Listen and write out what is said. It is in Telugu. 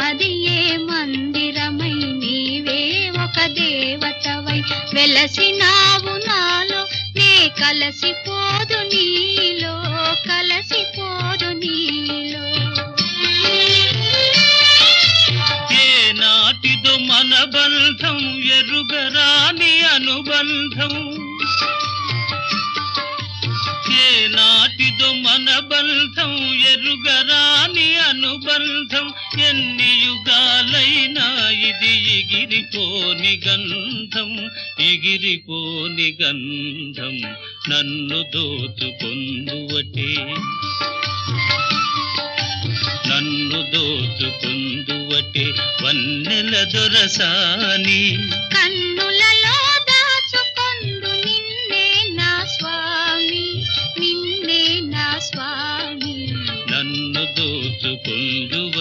అది ఏ మందిరమై నీవే ఒక దేవతవై వెలసినావు నాలో నే కలసిపోదు నీలో కలసిపోదు నీలో ఏ నాటిదో మన బంధం ఎరుగరాని అనుబంధం ఏ నాటిదో మన బంధం ఎరుగరాని అనుబంధం ఎన్ని యుగాలైనా ఇది ఎగిరిపోని గంధం ఎగిరిపోని గంధం నన్ను దోచుకొందువటే నన్ను దోచుకొందువటే వన్నెల దొరసాని కన్నుల